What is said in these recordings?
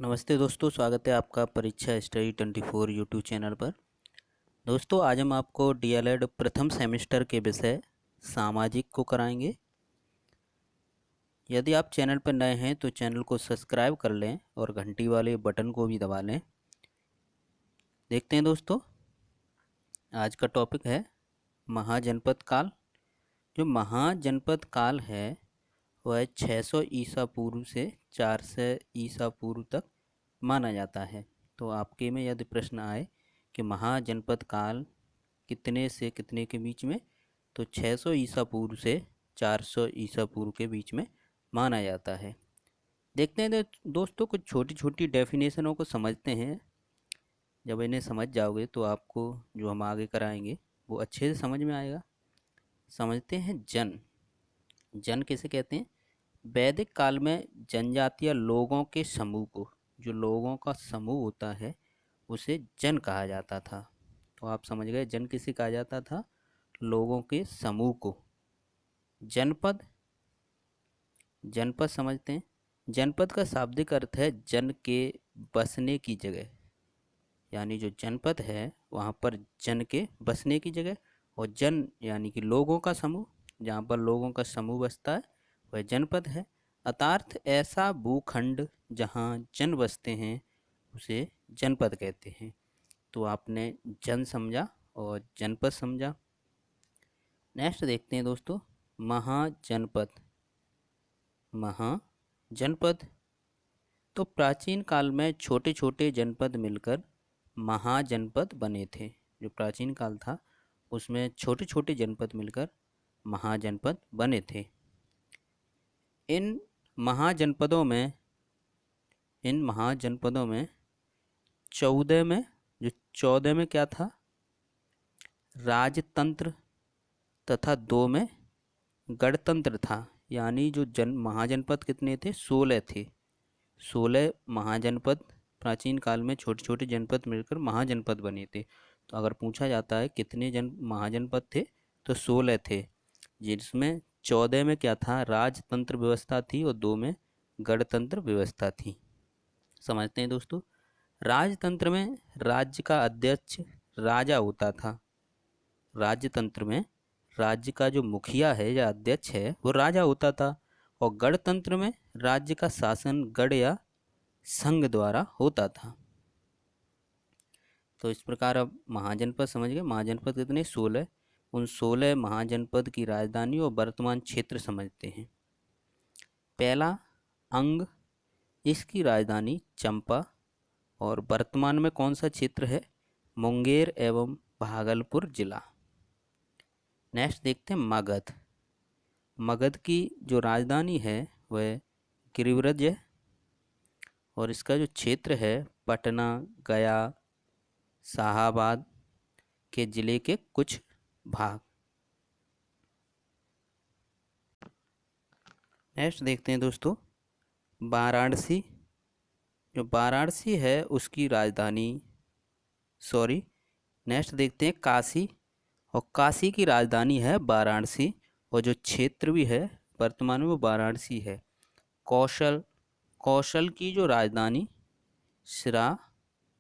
नमस्ते दोस्तों, स्वागत है आपका परीक्षा स्टडी 24 यूट्यूब चैनल पर। दोस्तों, आज हम आपको डीएलएड प्रथम सेमेस्टर के विषय सामाजिक को कराएंगे। यदि आप चैनल पर नए हैं तो चैनल को सब्सक्राइब कर लें और घंटी वाले बटन को भी दबा लें। देखते हैं दोस्तों, आज का टॉपिक है महाजनपद काल। जो महाजनपद काल है वह 600 ईसा पूर्व से 400 ईसा पूर्व तक माना जाता है। तो आपके में यदि प्रश्न आए कि महाजनपद काल कितने से कितने के बीच में, तो 600 ईसा पूर्व से 400 ईसा पूर्व के बीच में माना जाता है। देखते हैं दोस्तों, कुछ छोटी छोटी डेफिनेशनों को समझते हैं। जब इन्हें समझ जाओगे तो आपको जो हम आगे कराएंगे वो अच्छे से समझ में आएगा। समझते हैं जन। जन किसे कहते हैं? वैदिक काल में जनजातीय लोगों के समूह को, जो लोगों का समूह होता है, उसे जन कहा जाता था। तो आप समझ गए, जन किसे कहा जाता था? लोगों के समूह को। जनपद। जनपद समझते हैं। जनपद का शाब्दिक अर्थ है जन के बसने की जगह। यानी जो जनपद है वहाँ पर जन के बसने की जगह, और जन यानी कि लोगों का समूह, जहाँ पर लोगों का समूह बसता है वह जनपद है। अर्थात ऐसा भूखंड जहाँ जन बसते हैं उसे जनपद कहते हैं। तो आपने जन समझा और जनपद समझा। नेक्स्ट देखते हैं दोस्तों, महाजनपद। महाजनपद तो प्राचीन काल में छोटे छोटे जनपद मिलकर महाजनपद बने थे। जो प्राचीन काल था उसमें छोटे छोटे जनपद मिलकर महाजनपद बने थे। इन महाजनपदों में इन महाजनपदों में 14 में, जो 14 में क्या था? राजतंत्र, तथा 2 में गणतंत्र था। यानी जो महाजनपद कितने थे? 16 थे। 16 महाजनपद प्राचीन काल में छोटे छोटे जनपद मिलकर महाजनपद बने थे। तो अगर पूछा जाता है कितने महाजनपद थे, तो 16 थे, जिसमें 14 में क्या था? राजतंत्र व्यवस्था थी और 2 में गणतंत्र व्यवस्था थी। समझते हैं दोस्तों। राजतंत्र में राज्य का अध्यक्ष राजा होता था। राजतंत्र में राज्य का जो मुखिया है या अध्यक्ष है वो राजा होता था। और गणतंत्र में राज्य का शासन गण या संघ द्वारा होता था। तो इस प्रकार अब महाजनपद समझ गए। महाजनपद कितने? 16। उन 16 महाजनपद की राजधानी और वर्तमान क्षेत्र समझते हैं। पहला अंग, इसकी राजधानी चंपा और वर्तमान में कौन सा क्षेत्र है? मुंगेर एवं भागलपुर जिला। नेक्स्ट देखते हैं मगध। मगध की जो राजधानी है वह गिरिव्रज है और इसका जो क्षेत्र है पटना, गया, शाहाबाद के जिले के कुछ भाग। नेक्स्ट देखते हैं दोस्तों वाराणसी। जो वाराणसी है उसकी राजधानी, नेक्स्ट देखते हैं काशी, और काशी की राजधानी है वाराणसी और जो क्षेत्र भी है वर्तमान में वो वाराणसी है। कौशल, कौशल की जो राजधानी श्रावस्ती,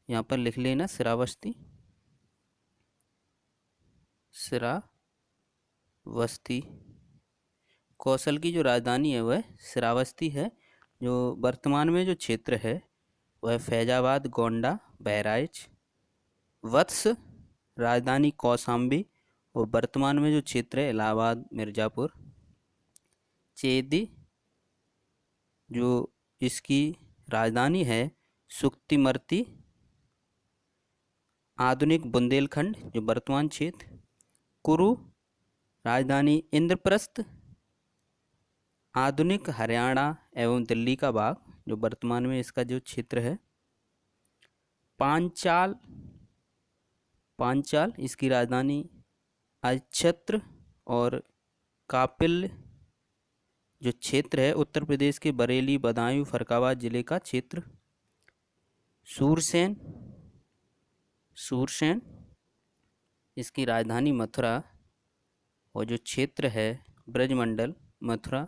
यहाँ पर लिख लेना श्रावस्ती। श्रावस्ती कौशल की जो राजधानी है वह श्रावस्ती है। जो वर्तमान में जो क्षेत्र है वह फैजाबाद, गोंडा, बहराइच। वत्स राजधानी कौशाम्बी और वर्तमान में जो क्षेत्र है इलाहाबाद, मिर्ज़ापुर। चेदी, जो इसकी राजधानी है सुक्तिमर्ती, आधुनिक बुंदेलखंड जो वर्तमान क्षेत्र। कुरु राजधानी इंद्रप्रस्थ, आधुनिक हरियाणा एवं दिल्ली का भाग जो वर्तमान में इसका जो क्षेत्र है। पांचाल, पांचाल इसकी राजधानी अक्षत्र और कापिल जो क्षेत्र है उत्तर प्रदेश के बरेली, बदायूं, फरक्काबाद जिले का क्षेत्र। सूरसेन, सूरसेन इसकी राजधानी मथुरा और जो क्षेत्र है ब्रजमंडल, मथुरा।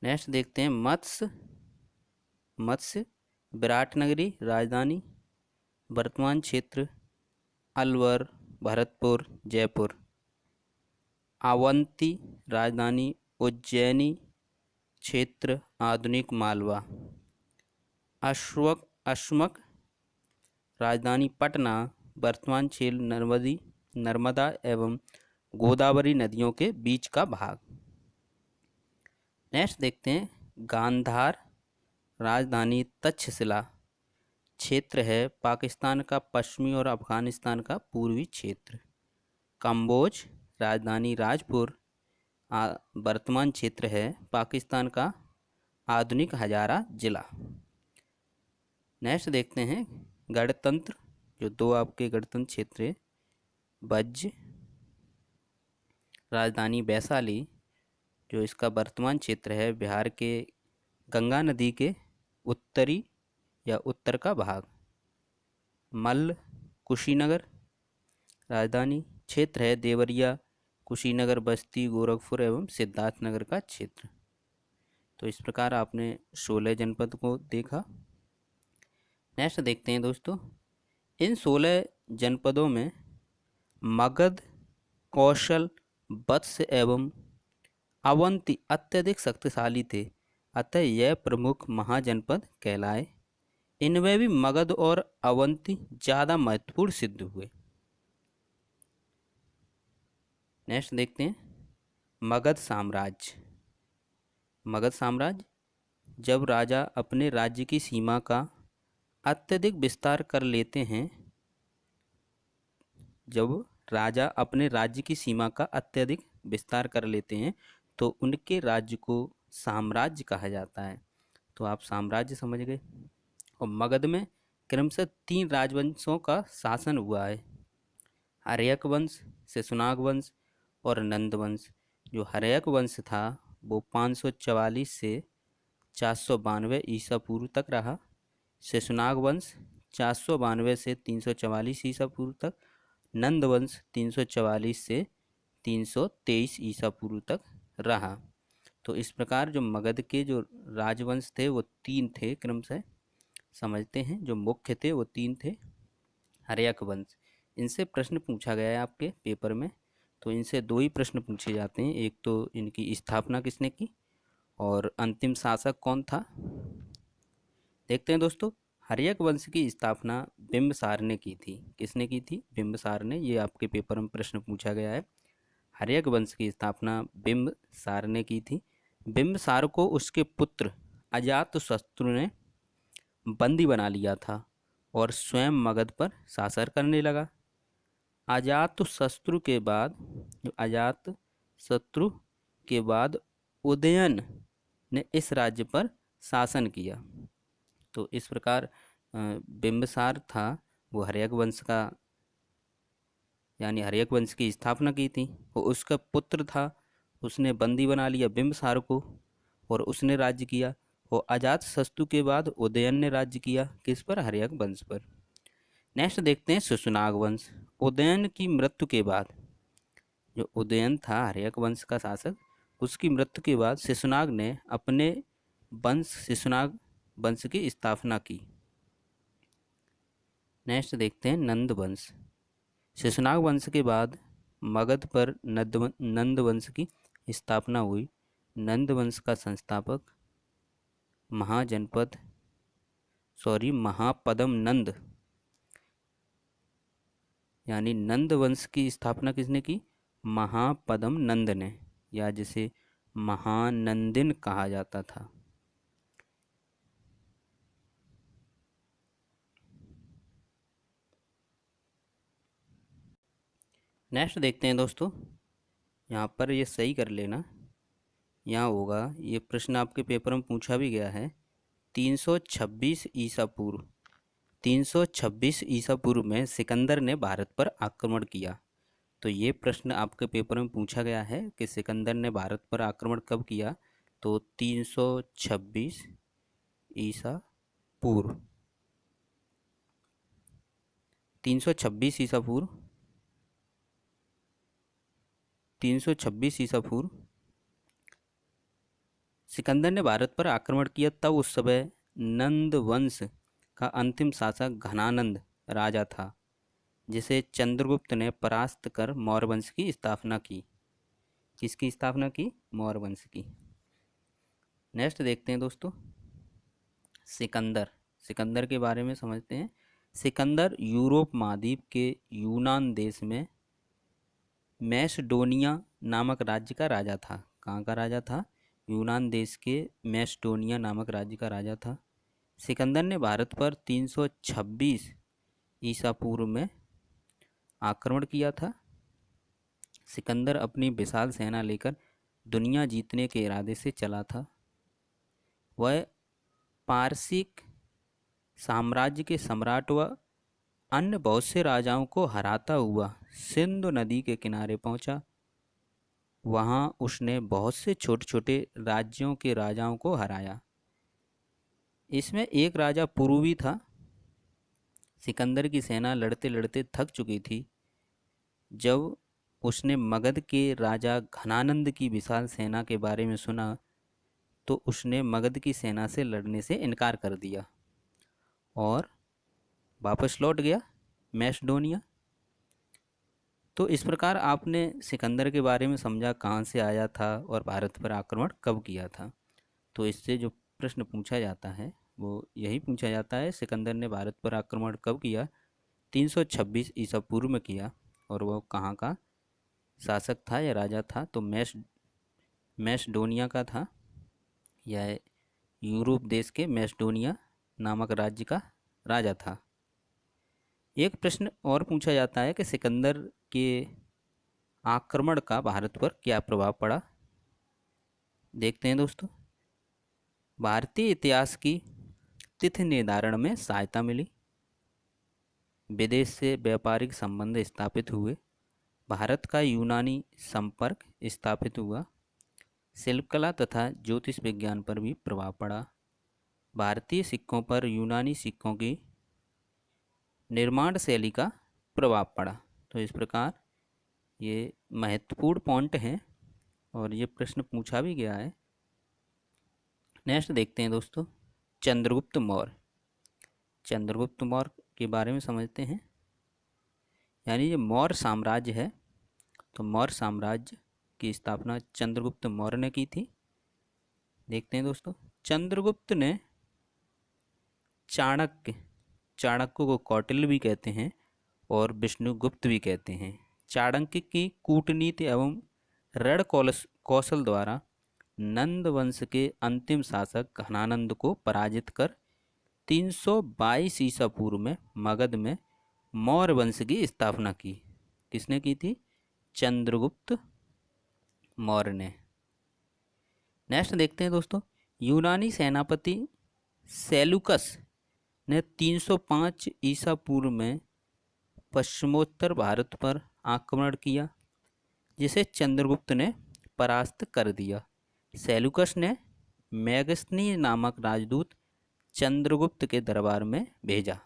नेक्स्ट देखते हैं मत्स्य। मत्स्य विराटनगरी राजधानी, वर्तमान क्षेत्र अलवर, भरतपुर, जयपुर। अवंती राजधानी उज्जैनी, क्षेत्र आधुनिक मालवा। अश्वक राजधानी पटना, वर्तमान क्षेत्र नर्मदा एवं गोदावरी नदियों के बीच का भाग। नेक्स्ट देखते हैं गांधार राजधानी तक्षशिला, क्षेत्र है पाकिस्तान का पश्चिमी और अफगानिस्तान का पूर्वी क्षेत्र। कंबोज राजधानी राजपुर, वर्तमान क्षेत्र है पाकिस्तान का आधुनिक हजारा जिला। नेक्स्ट देखते हैं गणतंत्र, जो दो आपके गणतंत्र क्षेत्र है। भज्ज राजधानी वैशाली, जो इसका वर्तमान क्षेत्र है बिहार के गंगा नदी के उत्तरी या उत्तर का भाग। मल्ल कुशीनगर राजधानी, क्षेत्र है देवरिया, कुशीनगर, बस्ती, गोरखपुर एवं सिद्धार्थनगर का क्षेत्र। तो इस प्रकार आपने 16 जनपद को देखा। नेक्स्ट देखते हैं दोस्तों, इन 16 जनपदों में मगध, कौशल, वत्स एवं अवंती अत्यधिक शक्तिशाली थे, अतः यह प्रमुख महाजनपद कहलाए। इनमें भी मगध और अवंती ज़्यादा महत्वपूर्ण सिद्ध हुए। नेक्स्ट देखते हैं मगध साम्राज्य। मगध साम्राज्य, जब राजा अपने राज्य की सीमा का अत्यधिक विस्तार कर लेते हैं, जब राजा अपने राज्य की सीमा का अत्यधिक विस्तार कर लेते हैं तो उनके राज्य को साम्राज्य कहा जाता है। तो आप साम्राज्य समझ गए। और मगध में क्रमशः 3 राजवंशों का शासन हुआ है, हर्यक वंश, शिशुनाग वंश और नंद वंश। जो हर्यक वंश था वो 544 से 492 ईसा पूर्व तक रहा। शिशुनाग वंश 492 से 344 ईसा पूर्व तक। नंद वंश 344 से 323 ईसा पूर्व तक रहा। तो इस प्रकार जो मगध के जो राजवंश थे वो 3 थे, क्रमशः समझते हैं। जो मुख्य थे वो 3 थे। हर्यक वंश, इनसे प्रश्न पूछा गया है आपके पेपर में। तो इनसे 2 ही प्रश्न पूछे जाते हैं, एक तो इनकी स्थापना किसने की और अंतिम शासक कौन था। देखते हैं दोस्तों, हर्यक वंश की स्थापना बिंबसार ने की थी। किसने की थी? बिंबसार ने। ये आपके पेपर में प्रश्न पूछा गया है। हर्यक वंश की स्थापना बिंबसार ने की थी। बिंबसार को उसके पुत्र अजातशत्रु ने बंदी बना लिया था और स्वयं मगध पर शासन करने लगा। अजातशत्रु के बाद उदयन ने इस राज्य पर शासन किया। तो इस प्रकार बिंबसार था वो हर्यक वंश का, यानी हर्यक वंश की स्थापना की थी। वो उसका पुत्र था, उसने बंदी बना लिया बिंबसार को और उसने राज्य किया। और अजातशत्रु के बाद उदयन ने राज्य किया, किस पर? हर्यक वंश पर। नेक्स्ट देखते हैं शिशुनाग वंश। उदयन की मृत्यु के बाद, जो उदयन था हर्यक वंश का शासक, उसकी मृत्यु के बाद शिशुनाग ने अपने वंश शिशुनाग वंश की स्थापना की। नेक्स्ट देखते हैं नंद वंश। शिशुनाग वंश के बाद मगध पर नंद वंश की स्थापना हुई। नंद वंश का संस्थापक महापद्म नंद, यानी नंद वंश की स्थापना किसने की? महापद्म नंद ने, या जिसे महानंदिन कहा जाता था। नेक्स्ट देखते हैं दोस्तों, यहाँ पर ये सही कर लेना, यहाँ होगा ये प्रश्न आपके पेपर में पूछा भी गया है। 326 ईसा पूर्व 326 ईसा पूर्व में सिकंदर ने भारत पर आक्रमण किया। तो ये प्रश्न आपके पेपर में पूछा गया है कि सिकंदर ने भारत पर आक्रमण कब किया। तो 326 ईसा पूर्व 326 ईसा पूर्व 326 ईसा पूर्व सिकंदर ने भारत पर आक्रमण किया तब उस समय नंद वंश का अंतिम शासक घनानंद राजा था, जिसे चंद्रगुप्त ने परास्त कर मौर्य वंश की स्थापना की। किसकी स्थापना की? मौर्य वंश की। नेक्स्ट देखते हैं दोस्तों, सिकंदर। सिकंदर के बारे में समझते हैं। सिकंदर यूरोप महाद्वीप के यूनान देश में मैसेडोनिया नामक राज्य का राजा था। कहाँ का राजा था? यूनान देश के मैसेडोनिया नामक राज्य का राजा था। सिकंदर ने भारत पर 326 ईसा पूर्व में आक्रमण किया था। सिकंदर अपनी विशाल सेना लेकर दुनिया जीतने के इरादे से चला था। वह पारसिक साम्राज्य के सम्राट व अन्य बहुत से राजाओं को हराता हुआ सिंधु नदी के किनारे पहुंचा। वहां उसने बहुत से छोटे छोटे राज्यों के राजाओं को हराया। इसमें एक राजा पुरूवी था। सिकंदर की सेना लड़ते लड़ते थक चुकी थी। जब उसने मगध के राजा घनानंद की विशाल सेना के बारे में सुना तो उसने मगध की सेना से लड़ने से इनकार कर दिया और वापस लौट गया मैसेडोनिया। तो इस प्रकार आपने सिकंदर के बारे में समझा, कहाँ से आया था और भारत पर आक्रमण कब किया था। तो इससे जो प्रश्न पूछा जाता है वो यही पूछा जाता है, सिकंदर ने भारत पर आक्रमण कब किया? 326 ईसा पूर्व में किया। और वो कहाँ का शासक था या राजा था? तो मैसेडोनिया का था, या यूरोप देश के मैसेडोनिया नामक राज्य का राजा था। एक प्रश्न और पूछा जाता है कि सिकंदर के आक्रमण का भारत पर क्या प्रभाव पड़ा। देखते हैं दोस्तों, भारतीय इतिहास की तिथि निर्धारण में सहायता मिली। विदेश से व्यापारिक संबंध स्थापित हुए। भारत का यूनानी संपर्क स्थापित हुआ। शिल्पकला तथा ज्योतिष विज्ञान पर भी प्रभाव पड़ा। भारतीय सिक्कों पर यूनानी सिक्कों की निर्माण शैली का प्रभाव पड़ा। तो इस प्रकार ये महत्वपूर्ण पॉइंट हैं और ये प्रश्न पूछा भी गया है। नेक्स्ट देखते हैं दोस्तों, चंद्रगुप्त मौर्य। चंद्रगुप्त मौर्य के बारे में समझते हैं। यानी ये मौर्य साम्राज्य है, तो मौर्य साम्राज्य की स्थापना चंद्रगुप्त मौर्य ने की थी। देखते हैं दोस्तों, चंद्रगुप्त ने चाणक्य, चाणक्य को कौटिल्य भी कहते हैं और विष्णुगुप्त भी कहते हैं, चाणक्य की कूटनीति एवं रण कौशल द्वारा नंद वंश के अंतिम शासक घनानंद को पराजित कर 322 ईसा पूर्व में मगध में मौर्य वंश की स्थापना की। किसने की थी? चंद्रगुप्त मौर्य ने। नेक्स्ट देखते हैं दोस्तों, यूनानी सेनापति सेलुकस ने 305 ईसा पूर्व में पश्चिमोत्तर भारत पर आक्रमण किया, जिसे चंद्रगुप्त ने परास्त कर दिया। सेलुकस ने मैगस्थनी नामक राजदूत चंद्रगुप्त के दरबार में भेजा।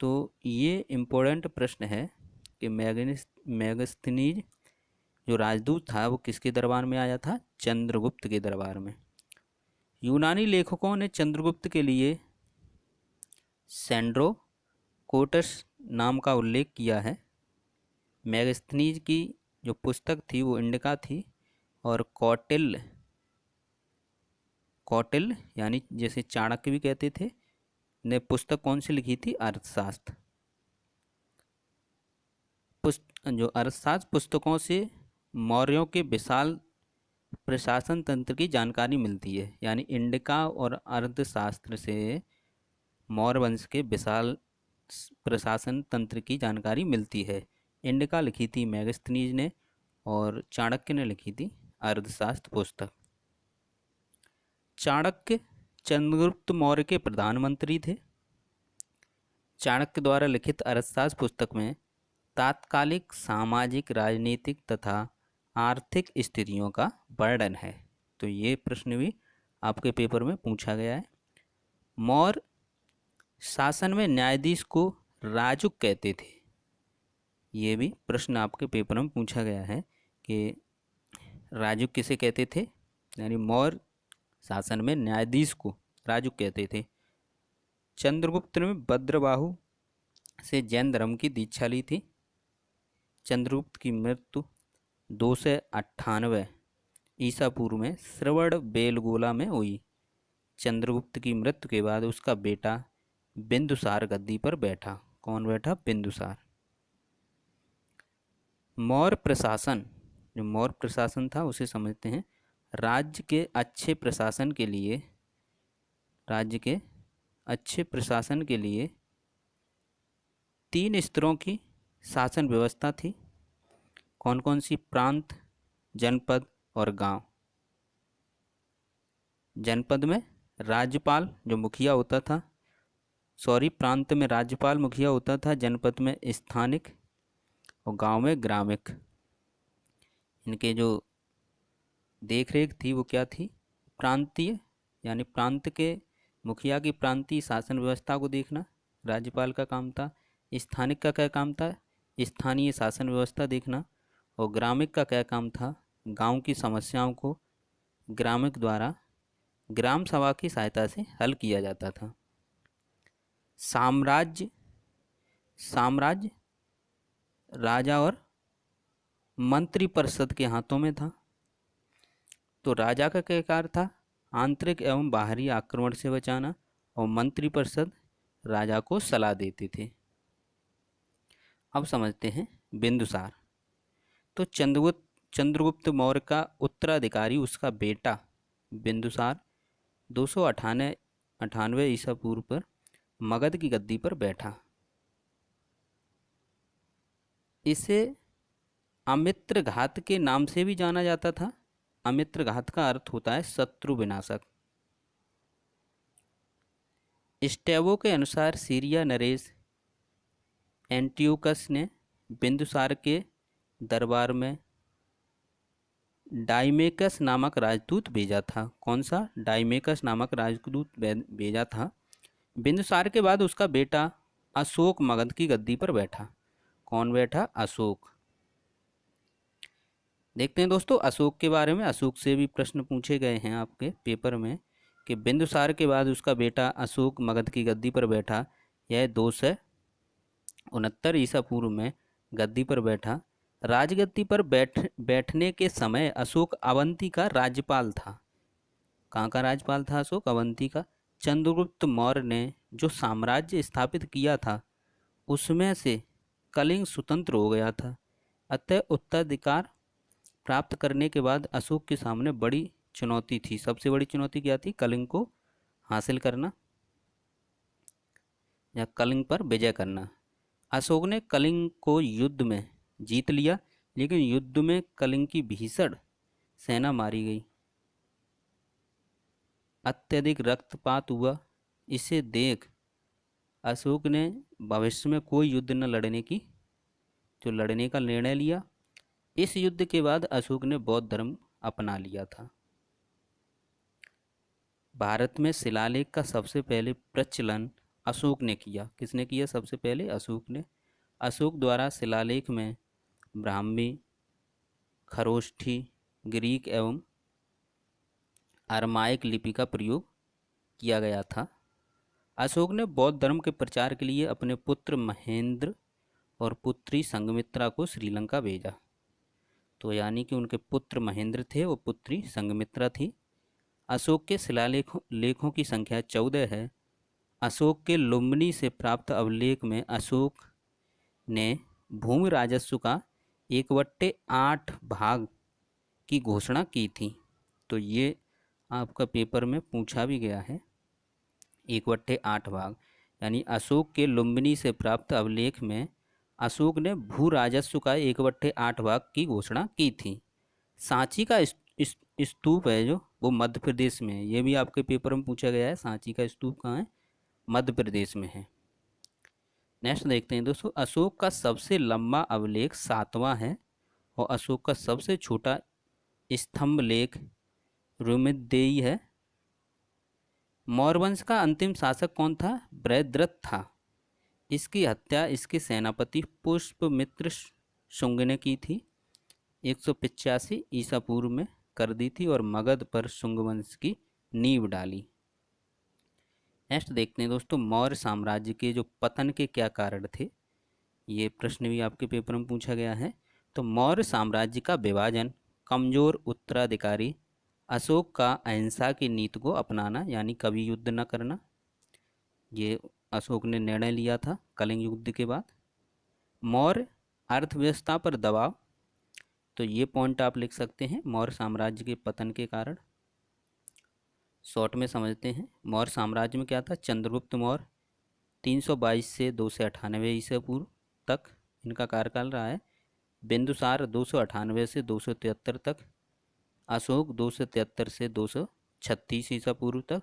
तो ये इम्पोर्टेंट प्रश्न है कि मैगस्थनीज जो राजदूत था वो किसके दरबार में आया था? चंद्रगुप्त के दरबार में। यूनानी लेखकों ने चंद्रगुप्त के लिए सेंड्रो कोटस नाम का उल्लेख किया है। मैगस्थनीज की जो पुस्तक थी वो इंडिका थी और कौटिल्य, कौटिल्य यानी जैसे चाणक्य भी कहते थे, ने पुस्तक कौन सी लिखी थी? अर्थशास्त्र। जो अर्थशास्त्र पुस्तकों से मौर्यों के विशाल प्रशासन तंत्र की जानकारी मिलती है। यानी इंडिका और अर्थशास्त्र से मौर्य वंश के विशाल प्रशासन तंत्र की जानकारी मिलती है। इंडिका लिखी थी मैगस्थनीज ने और चाणक्य ने लिखी थी अर्थशास्त्र पुस्तक। चाणक्य चंद्रगुप्त मौर्य के प्रधानमंत्री थे। चाणक्य द्वारा लिखित अर्थशास्त्र पुस्तक में तात्कालिक सामाजिक, राजनीतिक तथा आर्थिक स्थितियों का वर्णन है। तो ये प्रश्न भी आपके पेपर में पूछा गया है। मौर्य शासन में न्यायाधीश को राजुक कहते थे। ये भी प्रश्न आपके पेपर में पूछा गया है कि राजुक किसे कहते थे। यानी मौर्य शासन में न्यायाधीश को राजुक कहते थे। चंद्रगुप्त ने भद्रबाहु से जैन धर्म की दीक्षा ली थी। चंद्रगुप्त की मृत्यु 298 ईसा पूर्व में श्रवण बेलगोला में हुई। चंद्रगुप्त की मृत्यु के बाद उसका बेटा बिंदुसार गद्दी पर बैठा। कौन बैठा? बिंदुसार। मौर्य प्रशासन, जो मौर्य प्रशासन था उसे समझते हैं। राज्य के अच्छे प्रशासन के लिए, राज्य के अच्छे प्रशासन के लिए 3 स्तरों की शासन व्यवस्था थी। कौन कौन सी? प्रांत, जनपद और गांव। जनपद में राज्यपाल जो मुखिया होता था, प्रांत में राज्यपाल मुखिया होता था, जनपद में स्थानिक और गांव में ग्रामिक। इनके जो देख रेख थी वो क्या थी? प्रांतीय, यानी प्रांत के मुखिया की प्रांतीय शासन व्यवस्था को देखना राज्यपाल का काम था। स्थानिक का क्या काम था? स्थानीय शासन व्यवस्था देखना। और ग्रामिक का क्या काम था? गांव की समस्याओं को ग्रामिक द्वारा ग्राम सभा की सहायता से हल किया जाता था। साम्राज्य, साम्राज्य राजा और मंत्रिपरिषद के हाथों में था। तो राजा का क्या कार्य था? आंतरिक एवं बाहरी आक्रमण से बचाना, और मंत्रिपरिषद राजा को सलाह देते थे। अब समझते हैं बिंदुसार। तो चंद्रगुप्त मौर्य का उत्तराधिकारी उसका बेटा बिंदुसार 298 ईसा पूर्व पर मगध की गद्दी पर बैठा। इसे अमित्र घात के नाम से भी जाना जाता था। अमित्र घात का अर्थ होता है शत्रु विनाशक। स्टेबो के अनुसार सीरिया नरेश एंटियोकस ने बिंदुसार के दरबार में डाइमेकस नामक राजदूत भेजा था। कौन सा? डाइमेकस नामक राजदूत भेजा था। बिंदुसार के बाद उसका बेटा अशोक मगध की गद्दी पर बैठा। कौन बैठा? अशोक। देखते हैं दोस्तों अशोक के बारे में। अशोक से भी प्रश्न पूछे गए हैं आपके पेपर में कि बिंदुसार के बाद उसका बेटा अशोक मगध की गद्दी पर बैठा। यह 269 ईसा पूर्व में गद्दी पर बैठा। राजगद्दी पर बैठने के समय अशोक अवंती का राज्यपाल था। कहाँ का राज्यपाल था अशोक? अवंती का। चंद्रगुप्त मौर्य ने जो साम्राज्य स्थापित किया था उसमें से कलिंग स्वतंत्र हो गया था। अतः उत्तराधिकार प्राप्त करने के बाद अशोक के सामने बड़ी चुनौती थी। सबसे बड़ी चुनौती क्या थी? कलिंग को हासिल करना या कलिंग पर विजय करना। अशोक ने कलिंग को युद्ध में जीत लिया, लेकिन युद्ध में कलिंग की भीषण सेना मारी गई। अत्यधिक रक्तपात हुआ। इसे देख अशोक ने भविष्य में कोई युद्ध न लड़ने का निर्णय लिया। इस युद्ध के बाद अशोक ने बौद्ध धर्म अपना लिया था। भारत में शिलालेख का सबसे पहले प्रचलन अशोक ने किया। किसने किया? सबसे पहले अशोक ने। अशोक द्वारा शिलालेख में ब्राह्मी, खरोष्ठी, ग्रीक एवं अरमाइक लिपि का प्रयोग किया गया था। अशोक ने बौद्ध धर्म के प्रचार के लिए अपने पुत्र महेंद्र और पुत्री संघमित्रा को श्रीलंका भेजा। तो यानी कि उनके पुत्र महेंद्र थे और पुत्री संघमित्रा थी। अशोक के शिलालेखों की संख्या 14 है। अशोक के लुम्बिनी से प्राप्त अभिलेख में अशोक ने भूमि राजस्व का 1/8 भाग की घोषणा की थी। तो ये आपका पेपर में पूछा भी गया है। 1/8 भाग, यानी अशोक के लुम्बिनी से प्राप्त अभिलेख में अशोक ने भू राजस्व का 1/8 भाग की घोषणा की थी। सांची का स्तूप है जो, वो मध्य प्रदेश में है। ये भी आपके पेपर में पूछा गया है। सांची का स्तूप कहाँ है? मध्य प्रदेश में है। नेक्स्ट देखते हैं दोस्तों, अशोक का सबसे लंबा अभिलेख 7वां है और अशोक का सबसे छोटा स्तंभ लेख रुमिदेई है। मौर्य वंश का अंतिम शासक कौन था? बृहद्रथ था। इसकी हत्या इसके सेनापति पुष्यमित्र शुंग ने की थी। 185 ईसा पूर्व में कर दी थी और मगध पर शुंग वंश की नींव डाली। नेक्स्ट देखते हैं दोस्तों, मौर्य साम्राज्य के जो पतन के क्या कारण थे। ये प्रश्न भी आपके पेपर में पूछा गया है। तो मौर्य साम्राज्य का विभाजन, कमजोर उत्तराधिकारी, अशोक का अहिंसा की नीति को अपनाना यानी कभी युद्ध न करना, ये अशोक ने निर्णय लिया था कलिंग युद्ध के बाद। मौर्य अर्थव्यवस्था पर दबाव, तो ये पॉइंट आप लिख सकते हैं मौर्य साम्राज्य के पतन के कारण। शॉर्ट में समझते हैं, मौर्य साम्राज्य में क्या था, चंद्रगुप्त मौर्य 322 से 298 ईसा पूर्व तक इनका कार्यकाल रहा है। बिंदुसार 298 से 273 तक, अशोक 273 से 236 ईसा पूर्व तक।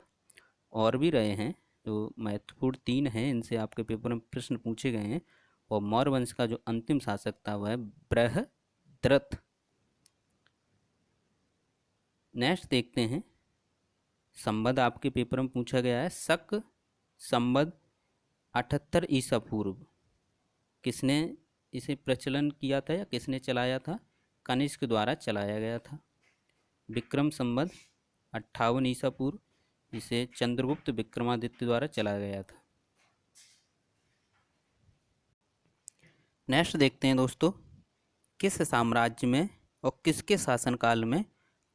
और भी रहे हैं जो महत्वपूर्ण 3 हैं, इनसे आपके पेपर में प्रश्न पूछे गए हैं। और मौर्य वंश का जो अंतिम शासक था वह है बृहद्रथ। नेक्स्ट देखते हैं, संवत आपके पेपर में पूछा गया है। शक संवत 78 ईसा पूर्व किसने इसे प्रचलन किया था या किसने चलाया था? कनिष्क द्वारा चलाया गया था। विक्रम संवत 58 ईसा पूर्व इसे चंद्रगुप्त विक्रमादित्य द्वारा चलाया गया था। नेक्स्ट देखते हैं दोस्तों, किस साम्राज्य में और किसके शासनकाल में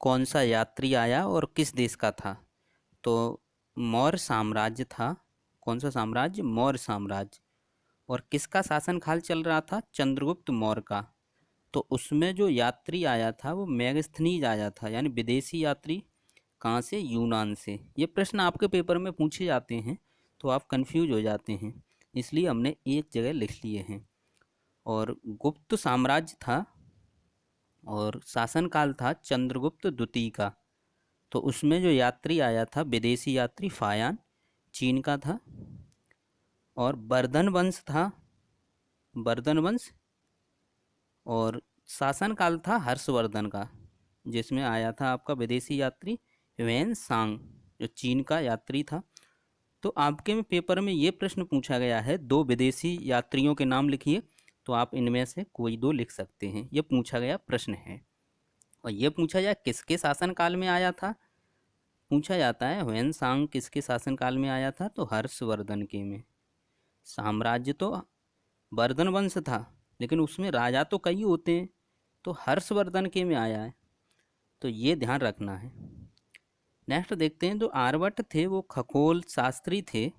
कौन सा यात्री आया और किस देश का था? तो मौर्य साम्राज्य था। कौन सा साम्राज्य? मौर्य साम्राज्य। और किसका शासनकाल चल रहा था? चंद्रगुप्त मौर्य का। तो उसमें जो यात्री आया था वो मेगस्थनीज आया था, यानी विदेशी यात्री। कहाँ से? यूनान से। ये प्रश्न आपके पेपर में पूछे जाते हैं तो आप कंफ्यूज हो जाते हैं, इसलिए हमने एक जगह लिख लिए हैं। और गुप्त साम्राज्य था और शासनकाल था चंद्रगुप्त द्वितीय का। तो उसमें जो यात्री आया था, विदेशी यात्री, फायान चीन का था। और वर्धन वंश था, वर्धन वंश। और शासनकाल था हर्षवर्धन का, जिसमें आया था आपका विदेशी यात्री ह्वेन सांग, जो चीन का यात्री था। तो आपके में पेपर में ये प्रश्न पूछा गया है, 2 विदेशी यात्रियों के नाम लिखिए। तो आप इनमें से कोई 2 लिख सकते हैं, ये पूछा गया प्रश्न है। और ये पूछा जाए किसके शासनकाल में आया था, पूछा जाता है ह्वेन सांग किसके शासनकाल में आया था? तो हर्षवर्धन के में। साम्राज्य तो वर्धन वंश था, लेकिन उसमें राजा तो कई होते हैं, तो हर्षवर्धन के में आया है, तो ये ध्यान रखना है। नेक्स्ट देखते हैं, जो आर्यभट्ट थे वो खगोल शास्त्री थे।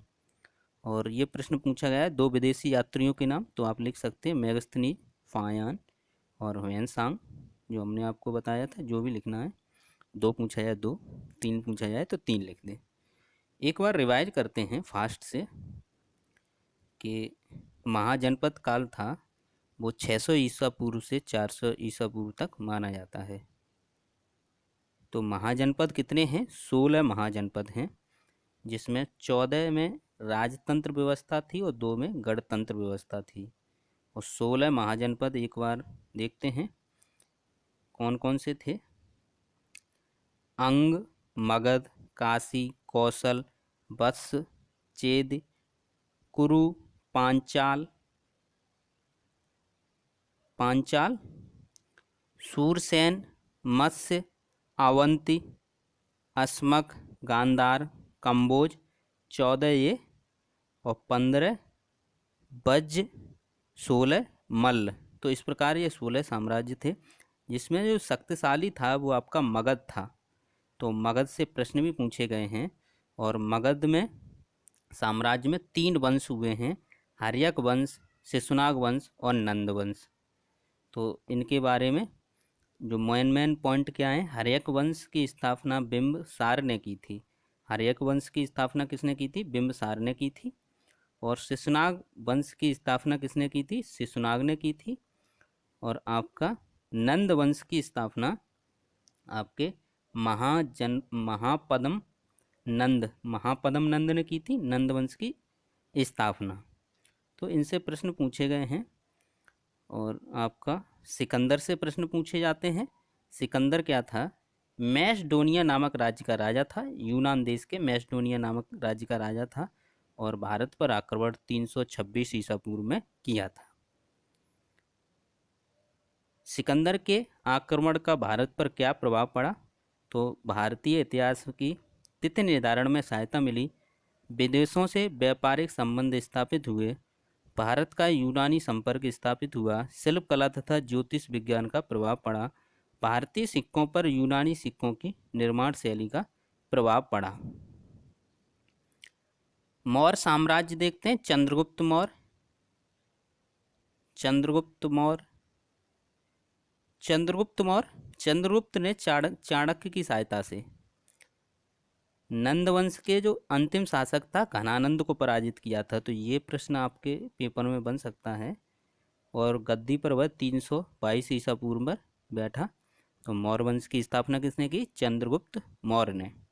और ये प्रश्न पूछा गया है 2 विदेशी यात्रियों के नाम, तो आप लिख सकते हैं मेगस्थनीज, फायान और ह्वेनसांग, जो हमने आपको बताया था। जो भी लिखना है, 2 पूछा जाए 2, 3 पूछा जाए तो 3 लिख दें। एक बार रिवाइज करते हैं फास्ट से कि महाजनपद काल था वो 600 ईसा पूर्व से 400 ईसा पूर्व तक माना जाता है। तो महाजनपद कितने हैं? 16 महाजनपद हैं, जिसमें 14 में राजतंत्र व्यवस्था थी और 2 में गणतंत्र व्यवस्था थी। और 16 महाजनपद एक बार देखते हैं कौन कौन से थे। अंग, मगध, काशी, कौशल, वत्स, चेद, कुरु, पांचाल, सूरसेन, मत्स्य, अवंती, अस्मक, गांधार, कंबोज। 14 ये, और 15 बज्ज, 16 मल्ल। तो इस प्रकार ये 16 साम्राज्य थे, जिसमें जो शक्तिशाली था वो आपका मगध था। तो मगध से प्रश्न भी पूछे गए हैं। और मगध में साम्राज्य में 3 वंश हुए हैं, हर्यक वंश, शिशुनाग वंश और नंद वंश। तो इनके बारे में जो मेन पॉइंट क्या है, हर्यक वंश की स्थापना बिंबसार ने की थी। हर्यक वंश की स्थापना किसने की थी? बिंबसार ने की थी। और शिशुनाग वंश की स्थापना किसने की थी? शिशुनाग ने की थी। और आपका नंद वंश की स्थापना आपके महापदम नंद ने की थी, नंद वंश की स्थापना। तो इनसे प्रश्न पूछे गए हैं। और आपका सिकंदर से प्रश्न पूछे जाते हैं। सिकंदर क्या था? मैस्डोनिया नामक राज्य का राजा था, यूनान देश के मैस्डोनिया नामक राज्य का राजा था। और भारत पर आक्रमण 326 ईसा पूर्व में किया था। सिकंदर के आक्रमण का भारत पर क्या प्रभाव पड़ा? तो भारतीय इतिहास की तिथि निर्धारण में सहायता मिली, विदेशों से व्यापारिक संबंध स्थापित हुए, भारत का यूनानी संपर्क स्थापित हुआ, शिल्प कला तथा ज्योतिष विज्ञान का प्रभाव पड़ा, भारतीय सिक्कों पर यूनानी सिक्कों की निर्माण शैली का प्रभाव पड़ा। मौर्य साम्राज्य देखते हैं। चंद्रगुप्त मौर्य, चंद्रगुप्त मौर्य, चंद्रगुप्त मौर्य, चंद्रगुप्त ने चाणक्य की सहायता से नंद वंश के जो अंतिम शासक था घनानंद को पराजित किया था। तो ये प्रश्न आपके पेपर में बन सकता है। और गद्दी पर वह 322 ईसा पूर्व में बैठा। तो मौर्य वंश की स्थापना किसने की? चंद्रगुप्त मौर्य ने।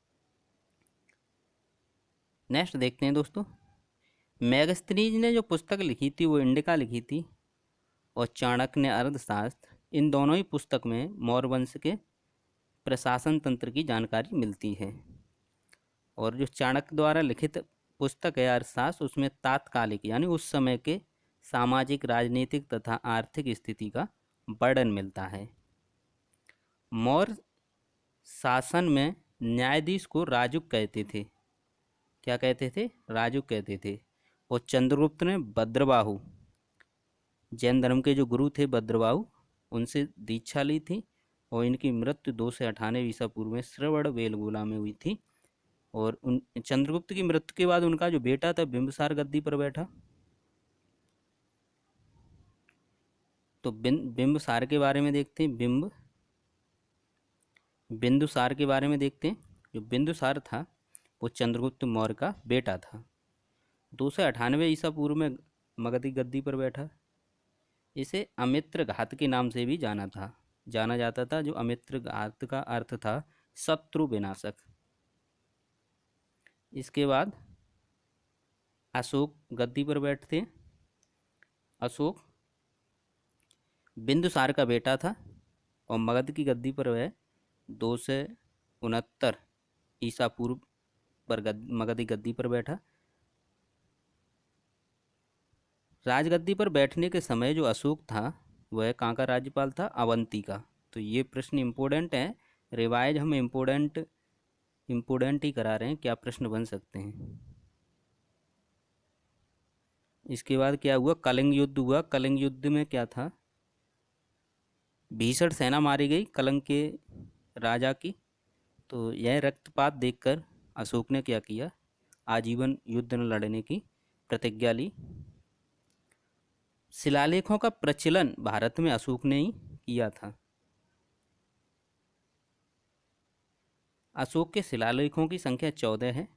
नेक्स्ट देखते हैं दोस्तों, मेगस्थनीज ने जो पुस्तक लिखी थी वो इंडिका लिखी थी, और चाणक्य ने अर्थशास्त्र। इन दोनों ही पुस्तक में मौर्य वंश के प्रशासन तंत्र की जानकारी मिलती है। और जो चाणक्य द्वारा लिखित पुस्तक है अर्थशास्त्र, उसमें तात्कालिक यानी उस समय के सामाजिक, राजनीतिक तथा आर्थिक स्थिति का वर्णन मिलता है। मौर्य शासन में न्यायाधीश को राजुक कहते थे। क्या कहते थे? राजुक कहते थे। और चंद्रगुप्त ने भद्रबाहु, जैन धर्म के जो गुरु थे भद्रबाहु, उनसे दीक्षा ली थी। और इनकी मृत्यु 298 ईसा पूर्व में श्रवण बेलगोला में हुई थी। और उन चंद्रगुप्त की मृत्यु के बाद उनका जो बेटा था बिंबिसार गद्दी पर बैठा। तो बिंबिसार के बारे में देखते हैं। बिंदुसार के बारे में देखते हैं। जो बिंदुसार था वो चंद्रगुप्त मौर्य का बेटा था। 298 ईसा पूर्व में मगधी गद्दी पर बैठा। इसे अमित्र घात के नाम से भी जाना जाता था। जो अमित्र घात का अर्थ था शत्रु विनाशक। इसके बाद अशोक गद्दी पर बैठते हैं। अशोक बिंदुसार का बेटा था और मगध की गद्दी पर वह 269 ईसा पूर्व पर मगधी गद्दी पर बैठा। राजगद्दी पर बैठने के समय जो अशोक था वह कहाँ का राज्यपाल था? अवंती का। तो ये प्रश्न इम्पोर्टेंट है। रिवाइज हम इम्पोर्टेंट ही करा रहे हैं, क्या प्रश्न बन सकते हैं। इसके बाद क्या हुआ? कलिंग युद्ध हुआ। कलिंग युद्ध में क्या था? भीषण सेना मारी गई कलिंग के राजा की। तो यह रक्तपात देखकर अशोक ने क्या किया? आजीवन युद्ध न लड़ने की प्रतिज्ञा ली। शिलालेखों का प्रचलन भारत में अशोक ने ही किया था। अशोक के शिलालेखों की संख्या 14 है।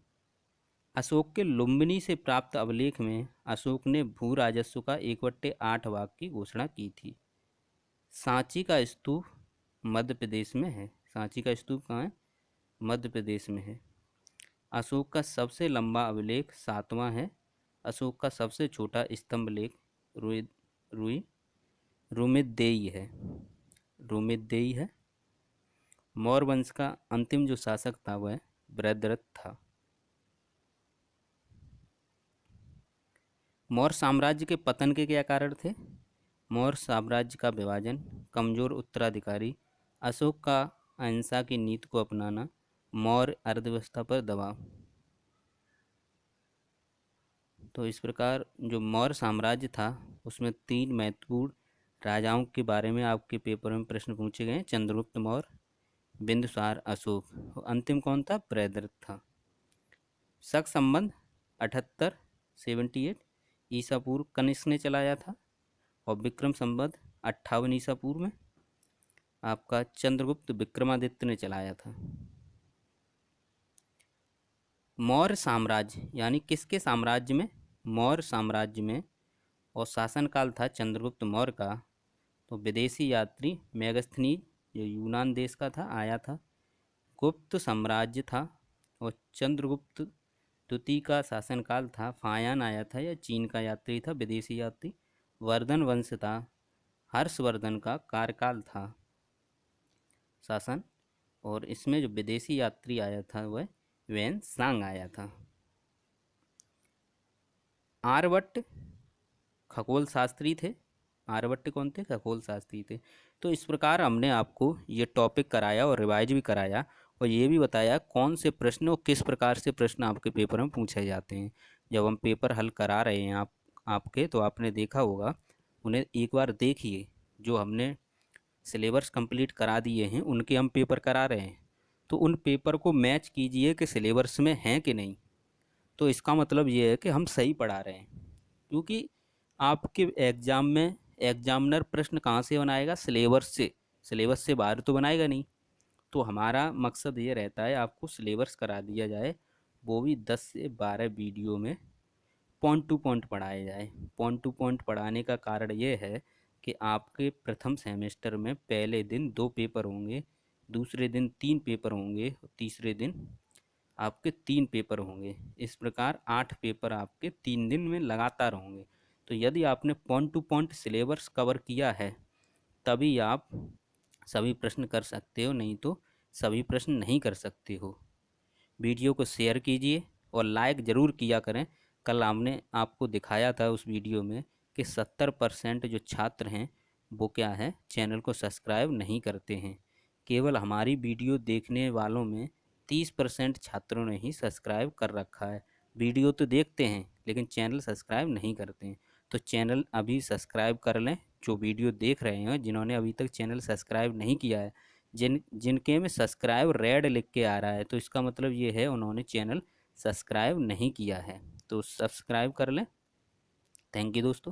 अशोक के लुम्बिनी से प्राप्त अभिलेख में अशोक ने भू राजस्व का 1/8 भाग की घोषणा की थी। सांची का स्तूप मध्य प्रदेश में है। सांची का स्तूप कहाँ है? मध्य प्रदेश में है। अशोक का सबसे लंबा अभिलेख 7वां है। अशोक का सबसे छोटा स्तंभ लेख रुमिदेई है। रुमिदेई है। मौर्य वंश का अंतिम जो शासक था वह बृहद्रथ था। मौर्य साम्राज्य के पतन के क्या कारण थे? मौर्य साम्राज्य का विभाजन, कमजोर उत्तराधिकारी, अशोक का अहिंसा की नीति को अपनाना, मौर्य अर्थव्यवस्था पर दबाव। तो इस प्रकार जो मौर्य साम्राज्य था उसमें 3 महत्वपूर्ण राजाओं के बारे में आपके पेपर में प्रश्न पूछे गए। चंद्रगुप्त मौर्य, बिंदुसार, अशोक। अंतिम कौन था? बृहद्रथ था। शक संबंध 78 ईसा पूर्व कनिष्क ने चलाया था। और विक्रम संबंध 58 ईसा पूर्व में आपका चंद्रगुप्त विक्रमादित्य ने चलाया था। मौर्य साम्राज्य यानी किसके साम्राज्य में? मौर्य साम्राज्य में। और शासनकाल था चंद्रगुप्त मौर्य का। तो विदेशी यात्री मेगस्थनीज जो यूनान देश का था आया था। गुप्त साम्राज्य था। और चंद्रगुप्त द्वितीय का शासनकाल था। फायान आया था या चीन का यात्री था, विदेशी यात्री। वर्धन वंश था। हर्षवर्धन का कार्यकाल था शासन। और इसमें जो विदेशी यात्री आया था वह वेन सांग आया था। आर्यभट्ट खगोल शास्त्री थे। आर्यभट्ट कौन थे? खगोल शास्त्री थे। तो इस प्रकार हमने आपको ये टॉपिक कराया और रिवाइज भी कराया। और ये भी बताया कौन से प्रश्न और किस प्रकार से प्रश्न आपके पेपर में पूछे जाते हैं। जब हम पेपर हल करा रहे हैं आपके, तो आपने देखा होगा, उन्हें एक बार देखिए। जो हमने सिलेबस कंप्लीट करा दिए हैं उनके हम पेपर करा रहे हैं, तो उन पेपर को मैच कीजिए कि सिलेबस में हैं कि नहीं। तो इसका मतलब ये है कि हम सही पढ़ा रहे हैं। क्योंकि आपके एग्ज़ाम में एग्जामिनर प्रश्न कहाँ से बनाएगा? सिलेबस से। सिलेबस से बाहर तो बनाएगा नहीं। तो हमारा मकसद ये रहता है आपको सिलेबस करा दिया जाए, वो भी 10 से 12 वीडियो में पॉइंट टू पॉइंट पढ़ाया जाए। पॉइंट टू पॉइंट पढ़ाने का कारण ये है कि आपके प्रथम सेमेस्टर में पहले दिन 2 पेपर होंगे, दूसरे दिन 3 पेपर होंगे, तीसरे दिन आपके 3 पेपर होंगे। इस प्रकार 8 पेपर आपके 3 दिन में लगातार होंगे। तो यदि आपने point two point syllabus cover किया है तभी आप सभी प्रश्न कर सकते हो, नहीं तो सभी प्रश्न नहीं कर सकते हो। वीडियो को शेयर कीजिए और लाइक ज़रूर किया करें। कल हमने आपको दिखाया था उस वीडियो में कि 70% जो छात्र हैं वो क्या है, चैनल को सब्सक्राइब नहीं करते हैं। केवल हमारी वीडियो देखने वालों में 30% छात्रों ने ही सब्सक्राइब कर रखा है। वीडियो तो देखते हैं लेकिन चैनल सब्सक्राइब नहीं करते हैं। तो चैनल अभी सब्सक्राइब कर लें। जो वीडियो देख रहे हैं, जिन्होंने अभी तक चैनल सब्सक्राइब नहीं किया है, जिनके में सब्सक्राइब रेड लिख के आ रहा है, तो इसका मतलब ये है उन्होंने चैनल सब्सक्राइब नहीं किया है। तो सब्सक्राइब कर लें। थैंक यू दोस्तों।